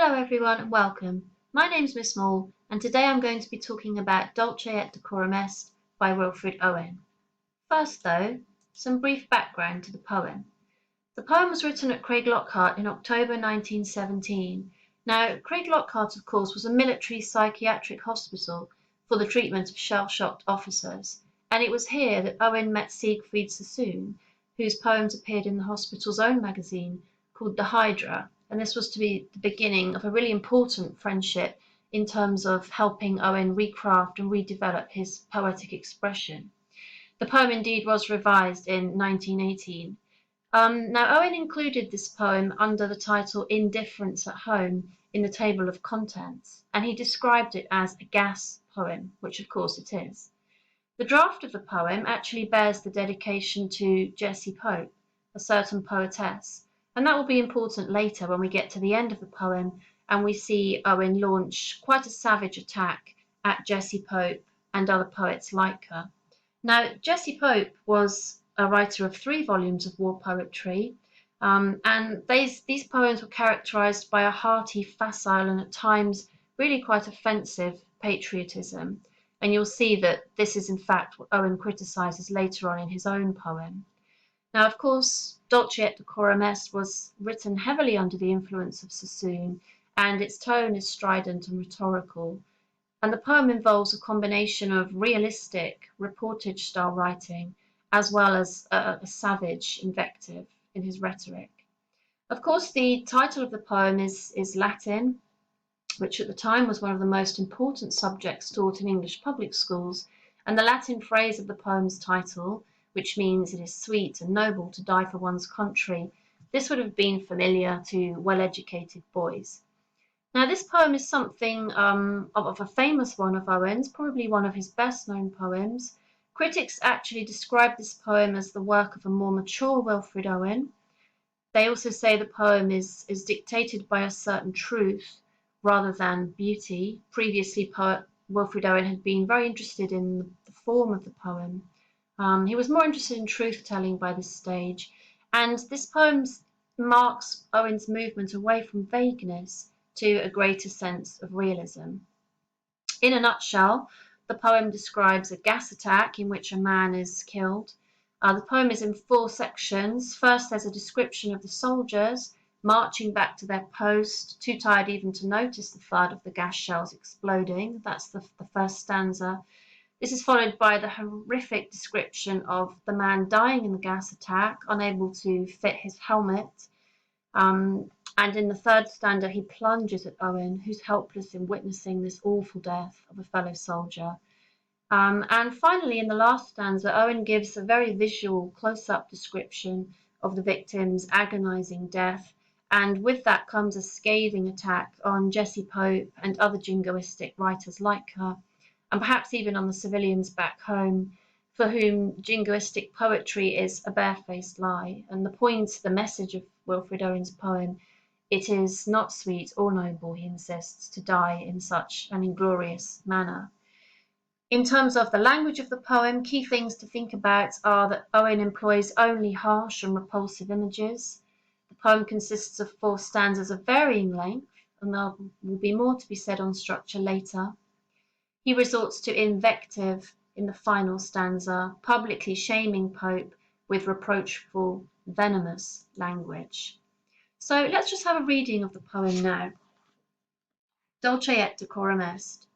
Hello everyone and welcome. My name's Miss Maule and today I'm going to be talking about Dulce et Decorum Est by Wilfred Owen. First though, some brief background to the poem. The poem was written at Craiglockhart in October 1917. Now, Craiglockhart of course was a military psychiatric hospital for the treatment of shell-shocked officers, and it was here that Owen met Siegfried Sassoon, whose poems appeared in the hospital's own magazine called The Hydra. And this was to be the beginning of a really important friendship in terms of helping Owen recraft and redevelop his poetic expression. The poem indeed was revised in 1918. Now, Owen included this poem under the title Indifference at Home in the table of contents, and he described it as a gas poem, which of course it is. The draft of the poem actually bears the dedication to Jessie Pope, a certain poetess, and that will be important later when we get to the end of the poem and we see Owen launch quite a savage attack at Jessie Pope and other poets like her. Now, Jessie Pope was a writer of 3 volumes of war poetry, and these poems were characterised by a hearty, facile, and at times really quite offensive patriotism. And you'll see that this is in fact what Owen criticises later on in his own poem. Now, of course, Dulce et Decorum Est was written heavily under the influence of Sassoon, and its tone is strident and rhetorical. And the poem involves a combination of realistic, reportage-style writing, as well as a savage invective in his rhetoric. Of course, the title of the poem is Latin, which at the time was one of the most important subjects taught in English public schools, and the Latin phrase of the poem's title, which means it is sweet and noble to die for one's country, this would have been familiar to well-educated boys. Now, this poem is something of a famous one of Owen's, probably one of his best-known poems. Critics actually describe this poem as the work of a more mature Wilfred Owen. They also say the poem is dictated by a certain truth rather than beauty. Previously, poet Wilfred Owen had been very interested in the form of the poem. He was more interested in truth-telling by this stage, and this poem marks Owen's movement away from vagueness to a greater sense of realism. In a nutshell, the poem describes a gas attack in which a man is killed. The poem is in 4 sections. First, there's a description of the soldiers marching back to their post, too tired even to notice the thud of the gas shells exploding. That's the first stanza. This is followed by the horrific description of the man dying in the gas attack, unable to fit his helmet. And in the 3rd stanza, he plunges at Owen, who's helpless in witnessing this awful death of a fellow soldier. And finally, in the last stanza, Owen gives a very visual, close-up description of the victim's agonizing death. And with that comes a scathing attack on Jessie Pope and other jingoistic writers like her, and perhaps even on the civilians back home, for whom jingoistic poetry is a barefaced lie. And the message of Wilfred Owen's poem, it is not sweet or noble, he insists, to die in such an inglorious manner. In terms of the language of the poem, key things to think about are that Owen employs only harsh and repulsive images. The poem consists of 4 stanzas of varying length, and there will be more to be said on structure later. He resorts to invective in the final stanza, publicly shaming Pope with reproachful, venomous language. So let's just have a reading of the poem now. Dulce et Decorum Est.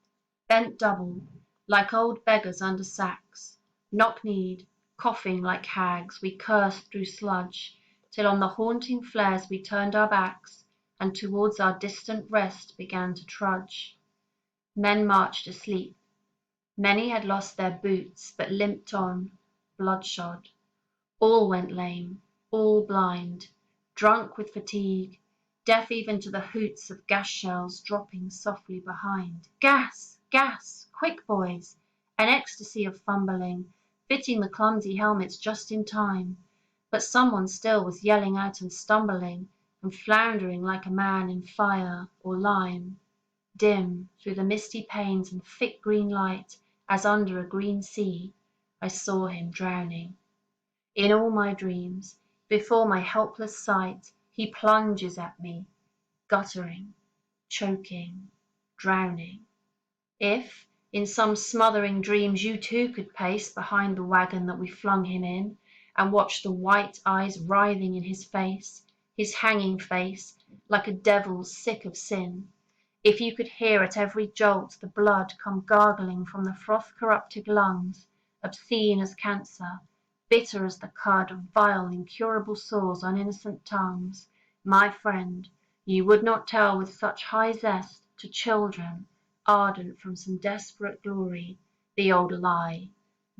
Bent double, like old beggars under sacks, knock-kneed, coughing like hags, we cursed through sludge, till on the haunting flares we turned our backs, and towards our distant rest began to trudge. Men marched asleep. Many had lost their boots, but limped on, bloodshod. All went lame, all blind, drunk with fatigue, deaf even to the hoots of gas shells dropping softly behind. Gas! Gas! Quick, boys! An ecstasy of fumbling, fitting the clumsy helmets just in time. But someone still was yelling out and stumbling, and floundering like a man in fire or lime. Dim, through the misty panes and thick green light, as under a green sea, I saw him drowning. In all my dreams, before my helpless sight, he plunges at me, guttering, choking, drowning. If, in some smothering dreams, you too could pace behind the wagon that we flung him in, and watch the white eyes writhing in his hanging face, like a devil's sick of sin, if you could hear at every jolt the blood come gargling from the froth-corrupted lungs, obscene as cancer, bitter as the cud of vile incurable sores on innocent tongues, my friend, you would not tell with such high zest to children, ardent from some desperate glory, the old lie,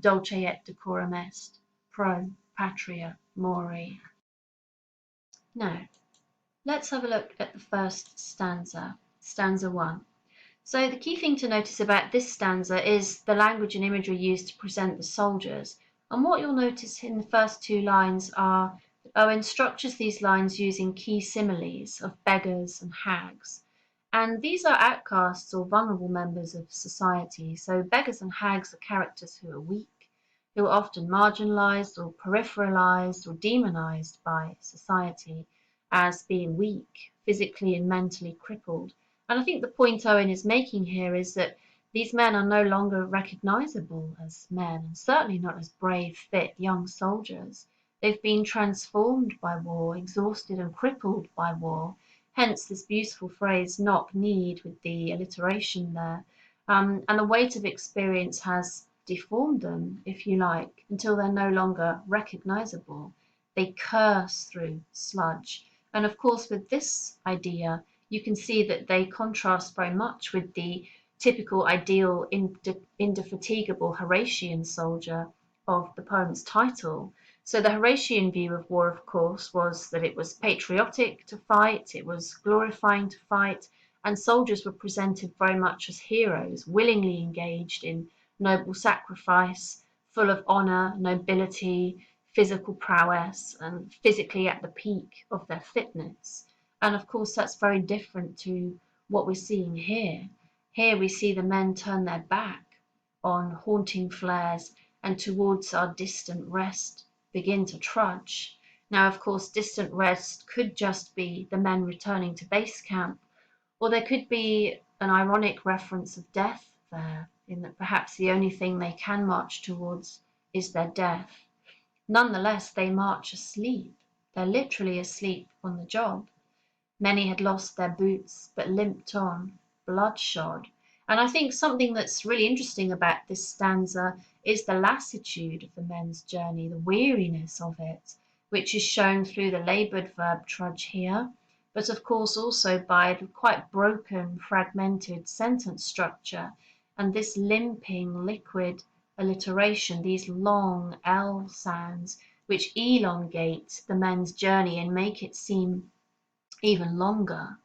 Dulce et decorum est, pro patria mori. Now, let's have a look at the first stanza, stanza 1. So the key thing to notice about this stanza is the language and imagery used to present the soldiers. And what you'll notice in the first 2 lines are that Owen structures these lines using key similes of beggars and hags. And these are outcasts or vulnerable members of society. So beggars and hags are characters who are weak, who are often marginalized or peripheralized or demonized by society as being weak, physically and mentally crippled. And I think the point Owen is making here is that these men are no longer recognizable as men, and certainly not as brave, fit, young soldiers. They've been transformed by war, exhausted and crippled by war, hence this beautiful phrase, knock kneed, with the alliteration there. And the weight of experience has deformed them, if you like, until they're no longer recognizable. They curse through sludge. And of course, with this idea, you can see that they contrast very much with the typical ideal indefatigable Horatian soldier of the poem's title. So the Horatian view of war, of course, was that it was patriotic to fight, it was glorifying to fight, and soldiers were presented very much as heroes, willingly engaged in noble sacrifice, full of honor, nobility, physical prowess, and physically at the peak of their fitness. And of course, that's very different to what we're seeing here. Here we see the men turn their back on haunting flares and towards our distant rest begin to trudge. Now, of course, distant rest could just be the men returning to base camp, or there could be an ironic reference of death there, in that perhaps the only thing they can march towards is their death. Nonetheless, they march asleep. They're literally asleep on the job. Many had lost their boots, but limped on, bloodshod. And I think something that's really interesting about this stanza is the lassitude of the men's journey, the weariness of it, which is shown through the laboured verb trudge here, but of course also by the quite broken, fragmented sentence structure and this limping, liquid alliteration, these long L sounds, which elongate the men's journey and make it seem even longer.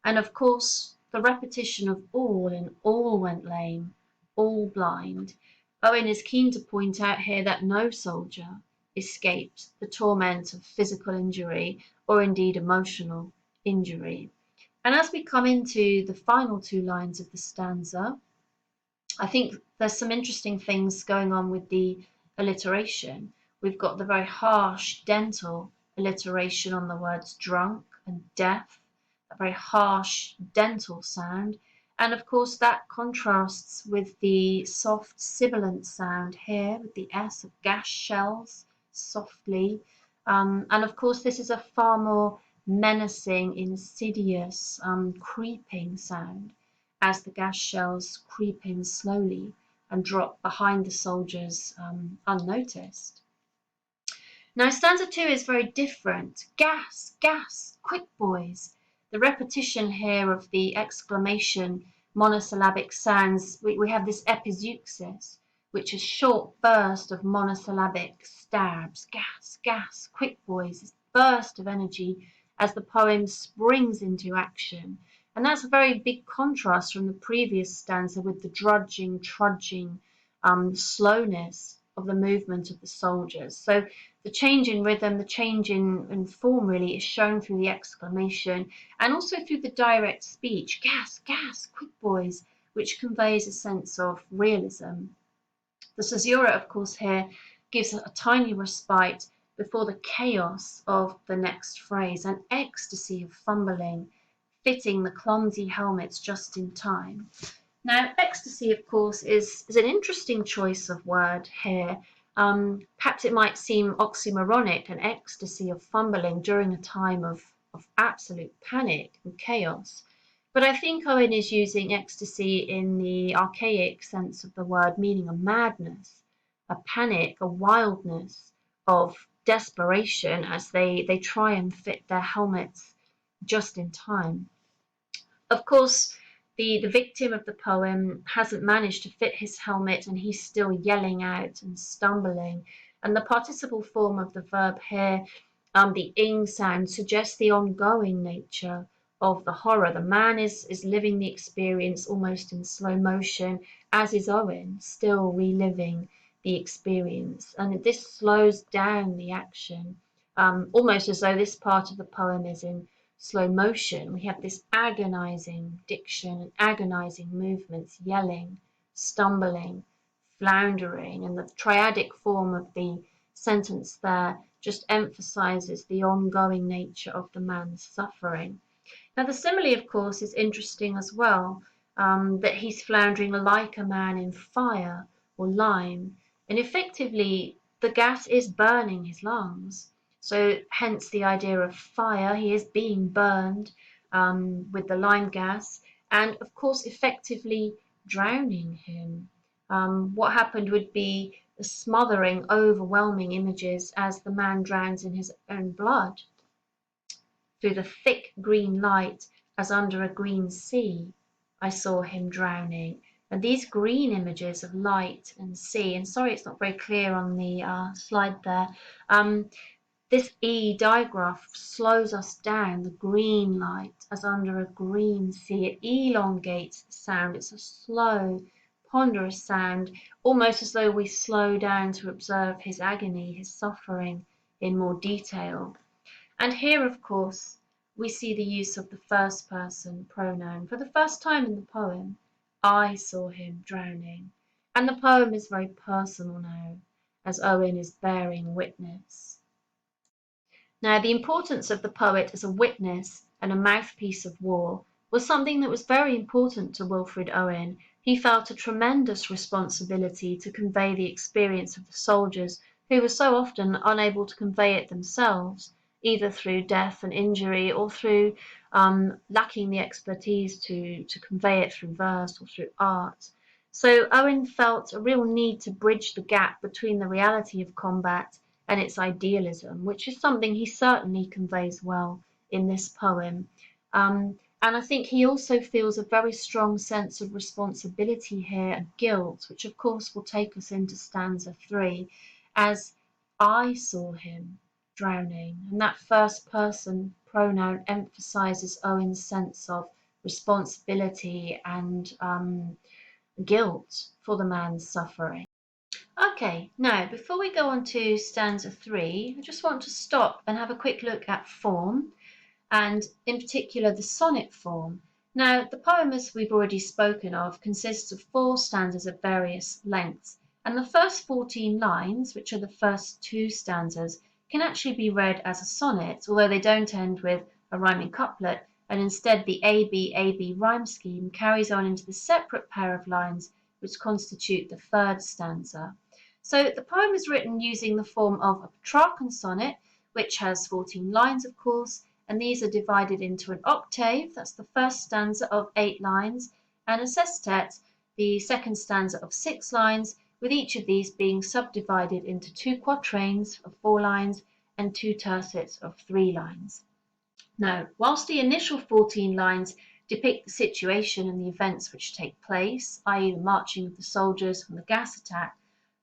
And of course, the repetition of all in all went lame, all blind. Owen is keen to point out here that no soldier escaped the torment of physical injury or indeed emotional injury. And as we come into the final 2 lines of the stanza, I think there's some interesting things going on with the alliteration. We've got the very harsh dental alliteration on the words drunk and deaf, a very harsh dental sound. And of course, that contrasts with the soft sibilant sound here with the S of gas shells, softly. And of course, this is a far more menacing, insidious, creeping sound as the gas shells creep in slowly and drop behind the soldiers unnoticed. Now, stanza 2 is very different. Gas, gas, quick boys. The repetition here of the exclamation monosyllabic sounds, we have this epizeuxis, which is a short burst of monosyllabic stabs. Gas, gas, quick boys, this burst of energy as the poem springs into action. And that's a very big contrast from the previous stanza with the drudging, trudging slowness of the movement of the soldiers. So the change in rhythm, the change in form really is shown through the exclamation and also through the direct speech, gas, gas, quick boys, which conveys a sense of realism. The caesura, of course, here gives a tiny respite before the chaos of the next phrase, an ecstasy of fumbling, fitting the clumsy helmets just in time. Now, ecstasy, of course, is an interesting choice of word here. Perhaps it might seem oxymoronic, an ecstasy of fumbling during a time of absolute panic and chaos. But I think Owen is using ecstasy in the archaic sense of the word, meaning a madness, a panic, a wildness of desperation as they try and fit their helmets just in time. Of course, the victim of the poem hasn't managed to fit his helmet and he's still yelling out and stumbling. And the participle form of the verb here, the ing sound, suggests the ongoing nature of the horror. The man is living the experience almost in slow motion, as is Owen, still reliving the experience. And this slows down the action, almost as though this part of the poem is in slow motion. We have this agonizing diction and agonizing movements, yelling, stumbling, floundering, and the triadic form of the sentence there just emphasizes the ongoing nature of the man's suffering. Now, the simile, of course, is interesting as well, that he's floundering like a man in fire or lime, and effectively the gas is burning his lungs. So hence the idea of fire. He is being burned with the lime gas, and of course effectively drowning him. What happened would be the smothering, overwhelming images as the man drowns in his own blood through the thick green light, as under a green sea, I saw him drowning. And these green images of light and sea, and sorry it's not very clear on the slide there, this E digraph slows us down, the green light as under a green sea. It elongates the sound. It's a slow, ponderous sound, almost as though we slow down to observe his agony, his suffering in more detail. And here, of course, we see the use of the first person pronoun for the first time in the poem. I saw him drowning. And the poem is very personal now, as Owen is bearing witness. Now, the importance of the poet as a witness and a mouthpiece of war was something that was very important to Wilfred Owen. He felt a tremendous responsibility to convey the experience of the soldiers who were so often unable to convey it themselves, either through death and injury or through lacking the expertise to convey it through verse or through art. So Owen felt a real need to bridge the gap between the reality of combat and its idealism, which is something he certainly conveys well in this poem. And I think he also feels a very strong sense of responsibility here and guilt, which of course will take us into stanza 3, as I saw him drowning. And that first person pronoun emphasizes Owen's sense of responsibility and guilt for the man's suffering. Okay, now before we go on to stanza 3, I just want to stop and have a quick look at form, and in particular the sonnet form. Now, the poem, as we've already spoken of, consists of 4 stanzas of various lengths, and the first 14 lines, which are the first 2 stanzas, can actually be read as a sonnet, although they don't end with a rhyming couplet, and instead the A-B rhyme scheme carries on into the separate pair of lines which constitute the 3rd stanza. So the poem is written using the form of a Petrarchan sonnet, which has 14 lines, of course, and these are divided into an octave, that's the first stanza of 8 lines, and a sestet, the second stanza of 6 lines, with each of these being subdivided into 2 quatrains of 4 lines and 2 tercets of 3 lines. Now, whilst the initial 14 lines depict the situation and the events which take place, i.e. the marching of the soldiers and the gas attack,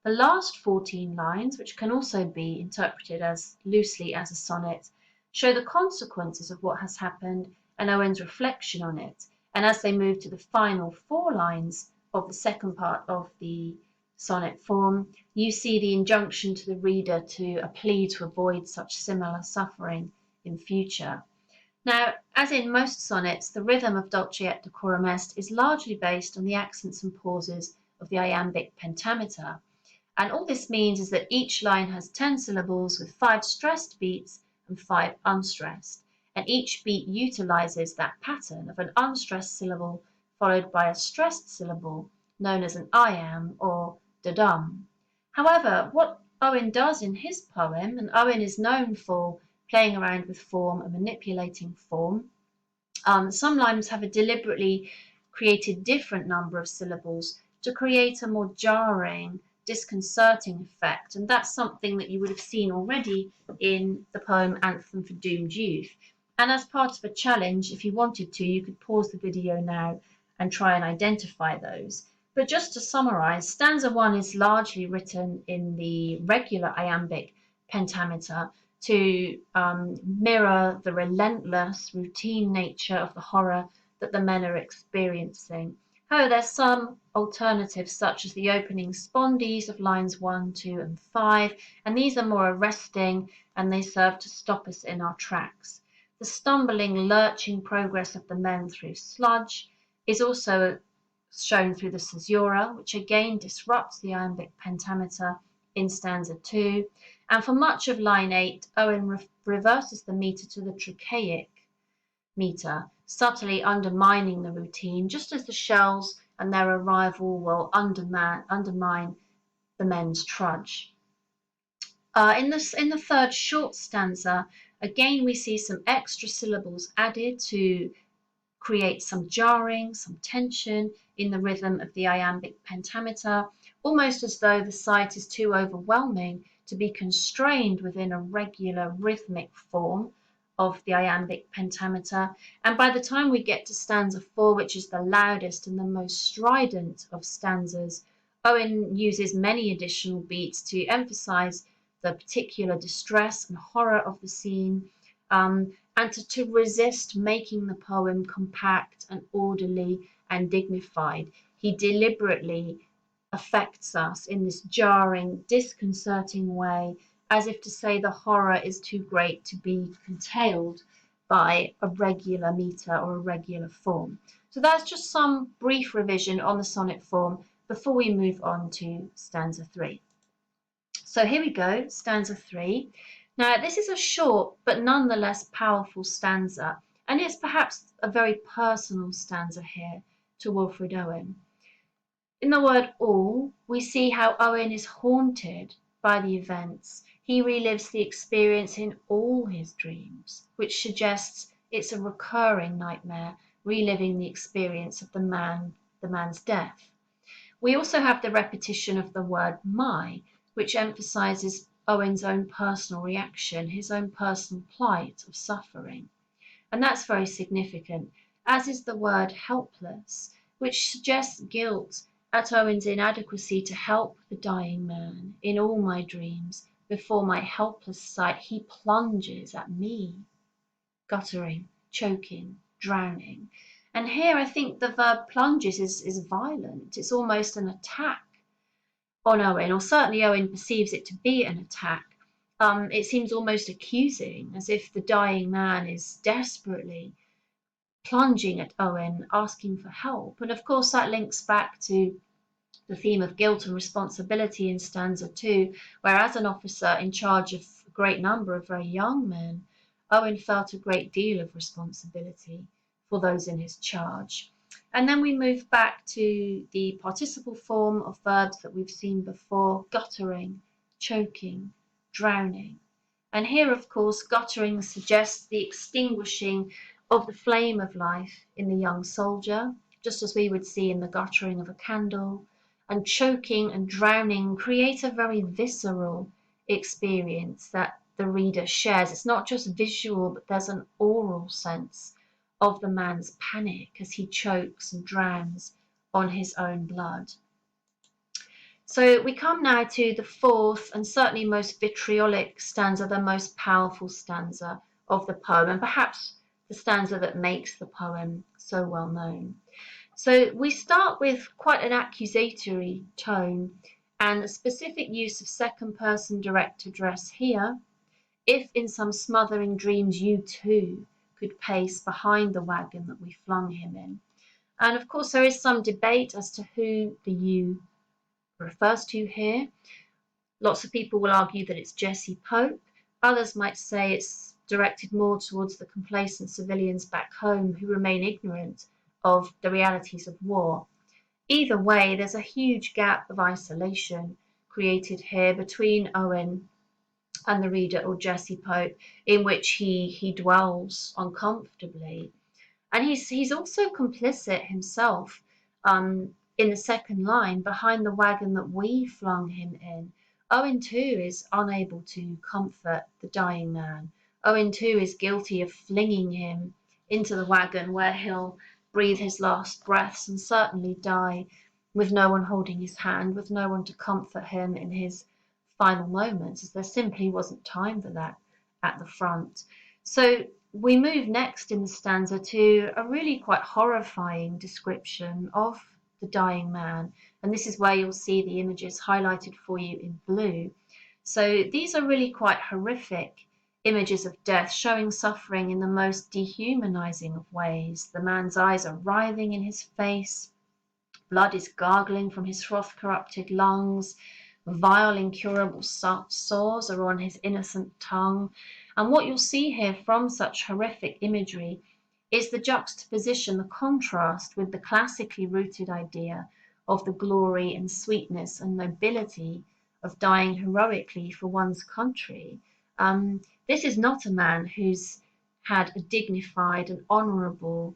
the last 14 lines, which can also be interpreted as loosely as a sonnet, show the consequences of what has happened and Owen's reflection on it. And as they move to the final 4 lines of the second part of the sonnet form, you see the injunction to the reader to a plea to avoid such similar suffering in future. Now, as in most sonnets, the rhythm of Dulce et Decorum Est is largely based on the accents and pauses of the iambic pentameter. And all this means is that each line has 10 syllables with 5 stressed beats and 5 unstressed. and each beat utilizes that pattern of an unstressed syllable followed by a stressed syllable known as an iamb or dodum. However, what Owen does in his poem, and Owen is known for playing around with form and manipulating form, some lines have a deliberately created different number of syllables to create a more jarring, disconcerting effect, and that's something that you would have seen already in the poem Anthem for Doomed Youth. And as part of a challenge, if you wanted to, you could pause the video now and try and identify those. But just to summarise, stanza 1 is largely written in the regular iambic pentameter to mirror the relentless routine nature of the horror that the men are experiencing. However, there's some alternatives such as the opening spondees of lines 1, 2 and 5, and these are more arresting and they serve to stop us in our tracks. The stumbling, lurching progress of the men through sludge is also shown through the caesura, which again disrupts the iambic pentameter in stanza 2. And for much of line 8, Owen reverses the meter to the trochaic meter, subtly undermining the routine, just as the shells and their arrival will undermine the men's trudge. In the third short stanza, again we see some extra syllables added to create some jarring, some tension in the rhythm of the iambic pentameter, almost as though the sight is too overwhelming to be constrained within a regular rhythmic form of the iambic pentameter. And by the time we get to stanza 4, which is the loudest and the most strident of stanzas, Owen uses many additional beats to emphasize the particular distress and horror of the scene, and to resist making the poem compact and orderly and dignified. He deliberately affects us in this jarring, disconcerting way, as if to say the horror is too great to be contained by a regular meter or a regular form. So that's just some brief revision on the sonnet form before we move on to stanza 3. So here we go, stanza 3. Now, this is a short but nonetheless powerful stanza, and it's perhaps a very personal stanza here to Wilfred Owen. In the word all, we see how Owen is haunted by the events. He relives the experience in all his dreams, which suggests it's a recurring nightmare, reliving the experience of the man's death. We also have the repetition of the word my, which emphasizes Owen's own personal reaction, his own personal plight of suffering. And that's very significant, as is the word helpless, which suggests guilt at Owen's inadequacy to help the dying man. In all my dreams, before my helpless sight, he plunges at me, guttering, choking, drowning. And here I think the verb plunges is violent. It's almost an attack on Owen, or certainly Owen perceives it to be an attack. It seems almost accusing, as if the dying man is desperately plunging at Owen, asking for help. And of course that links back to the theme of guilt and responsibility in stanza 2, where as an officer in charge of a great number of very young men, Owen felt a great deal of responsibility for those in his charge. And then we move back to the participle form of verbs that we've seen before, guttering, choking, drowning. And here, of course, guttering suggests the extinguishing of the flame of life in the young soldier, just as we would see in the guttering of a candle. And choking and drowning create a very visceral experience that the reader shares. It's not just visual, but there's an oral sense of the man's panic as he chokes and drowns on his own blood. So we come now to the fourth and certainly most vitriolic stanza, the most powerful stanza of the poem, and perhaps the stanza that makes the poem so well known. So we start with quite an accusatory tone and a specific use of second person direct address here. If in some smothering dreams you too could pace behind the wagon that we flung him in. And of course there is some debate as to who the you refers to here. Lots of people will argue that it's Jessie Pope. Others might say it's directed more towards the complacent civilians back home who remain ignorant of the realities of war. Either way, there's a huge gap of isolation created here between Owen and the reader, or Jesse Pope, in which he dwells uncomfortably. And he's also complicit himself, in the second line, behind the wagon that we flung him in. Owen too is unable to comfort the dying man. Owen too is guilty of flinging him into the wagon where he'll breathe his last breaths and certainly die, with no one holding his hand, with no one to comfort him in his final moments, as there simply wasn't time for that at the front. So we move next in the stanza to a really quite horrifying description of the dying man, and this is where you'll see the images highlighted for you in blue. So these are really quite horrific images of death, showing suffering in the most dehumanizing of ways. The man's eyes are writhing in his face, blood is gargling from his froth-corrupted lungs, vile incurable sores are on his innocent tongue. And what you'll see here from such horrific imagery is the juxtaposition, the contrast with the classically rooted idea of the glory and sweetness and nobility of dying heroically for one's country. This is not a man who's had a dignified and honourable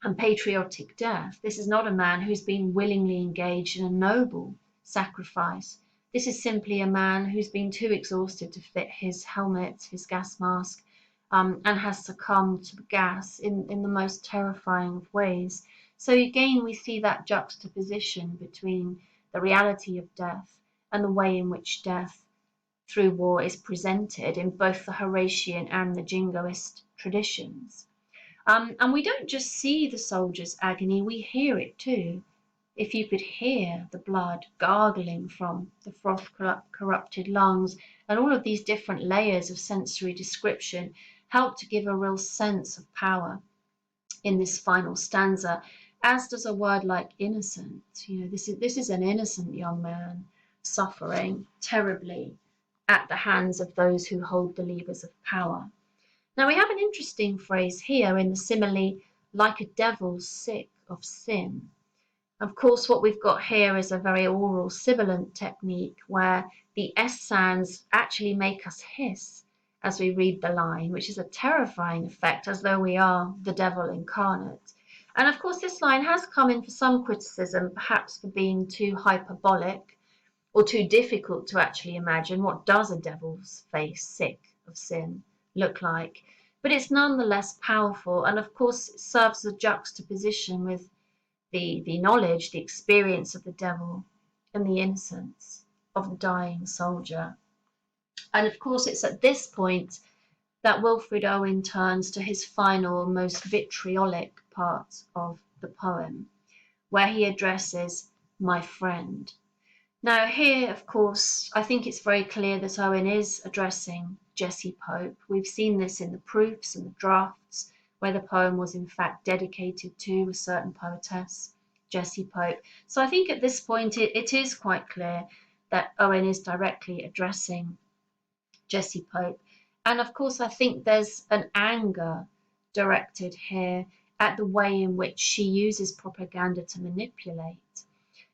and patriotic death. This is not a man who's been willingly engaged in a noble sacrifice. This is simply a man who's been too exhausted to fit his helmet, his gas mask, and has succumbed to the gas in the most terrifying of ways. So again, we see that juxtaposition between the reality of death and the way in which death through war is presented in both the Horatian and the Jingoist traditions. And we don't just see the soldier's agony, we hear it too. If you could hear the blood gargling from the froth-corrupted lungs, and all of these different layers of sensory description help to give a real sense of power in this final stanza, as does a word like innocent. This is an innocent young man suffering terribly at the hands of those who hold the levers of power. Now we have an interesting phrase here in the simile, like a devil sick of sin. Of course, what we've got here is a very oral sibilant technique where the S sounds actually make us hiss as we read the line, which is a terrifying effect, as though we are the devil incarnate. And of course, this line has come in for some criticism, perhaps for being too hyperbolic or too difficult to actually imagine. What does a devil's face sick of sin look like? But it's nonetheless powerful, and of course it serves as a juxtaposition with the knowledge, the experience of the devil and the innocence of the dying soldier. And of course it's at this point that Wilfred Owen turns to his final, most vitriolic part of the poem, where he addresses my friend. Now here, of course, I think it's very clear that Owen is addressing Jesse Pope. We've seen this in the proofs and the drafts, where the poem was in fact dedicated to a certain poetess, Jesse Pope. So I think at this point it is quite clear that Owen is directly addressing Jesse Pope. And of course I think there's an anger directed here at the way in which she uses propaganda to manipulate.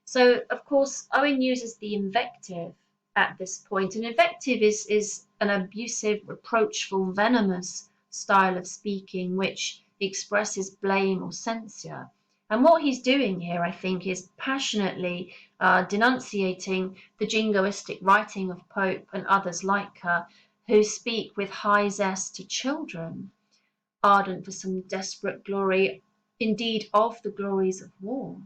So of course Owen uses the invective at this point. An invective is an abusive, reproachful, venomous style of speaking which expresses blame or censure. And what he's doing here, I think, is passionately denunciating the jingoistic writing of Pope and others like her, who speak with high zest to children, ardent for some desperate glory, indeed of the glories of war.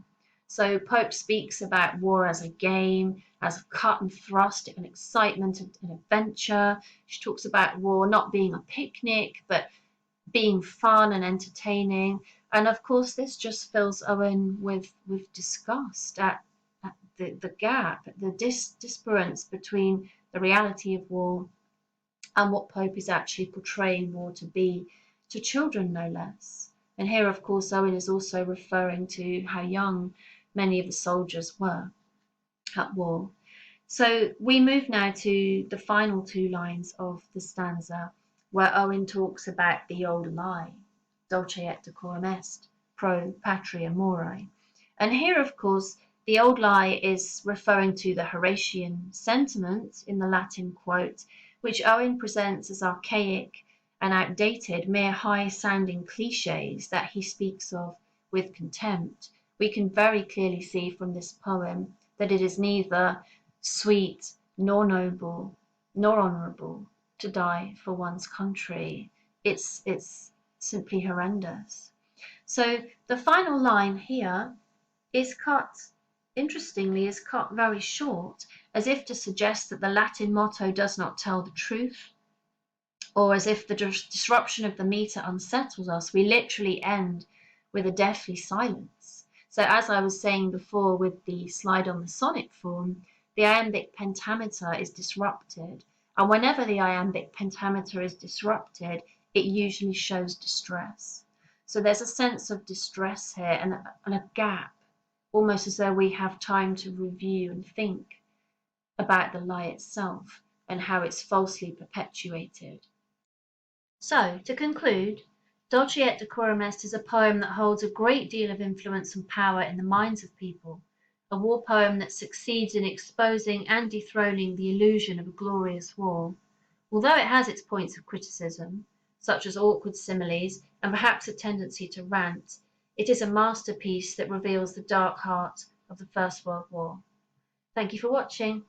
So Pope speaks about war as a game, as a cut and thrust, an excitement, an adventure. She talks about war not being a picnic, but being fun and entertaining. And of course, this just fills Owen with disgust at the gap, the disparance between the reality of war and what Pope is actually portraying war to be, to children no less. And here, of course, Owen is also referring to how young many of the soldiers were at war. So we move now to the final two lines of the stanza, where Owen talks about the old lie, Dulce et Decorum Est, pro patria more. And here, of course, the old lie is referring to the Horatian sentiment in the Latin quote, which Owen presents as archaic and outdated, mere high-sounding cliches that he speaks of with contempt. We can very clearly see from this poem that it is neither sweet nor noble nor honourable to die for one's country. It's simply horrendous. So the final line here is cut, interestingly, is cut very short, as if to suggest that the Latin motto does not tell the truth, or as if the disruption of the meter unsettles us. We literally end with a deathly silence. So as I was saying before with the slide on the sonic form, the iambic pentameter is disrupted, and whenever the iambic pentameter is disrupted, it usually shows distress. So there's a sense of distress here and a gap, almost as though we have time to review and think about the lie itself and how it's falsely perpetuated. So, to conclude, Dulce et Decorum Est is a poem that holds a great deal of influence and power in the minds of people, a war poem that succeeds in exposing and dethroning the illusion of a glorious war. Although it has its points of criticism, such as awkward similes and perhaps a tendency to rant, it is a masterpiece that reveals the dark heart of the First World War. Thank you for watching.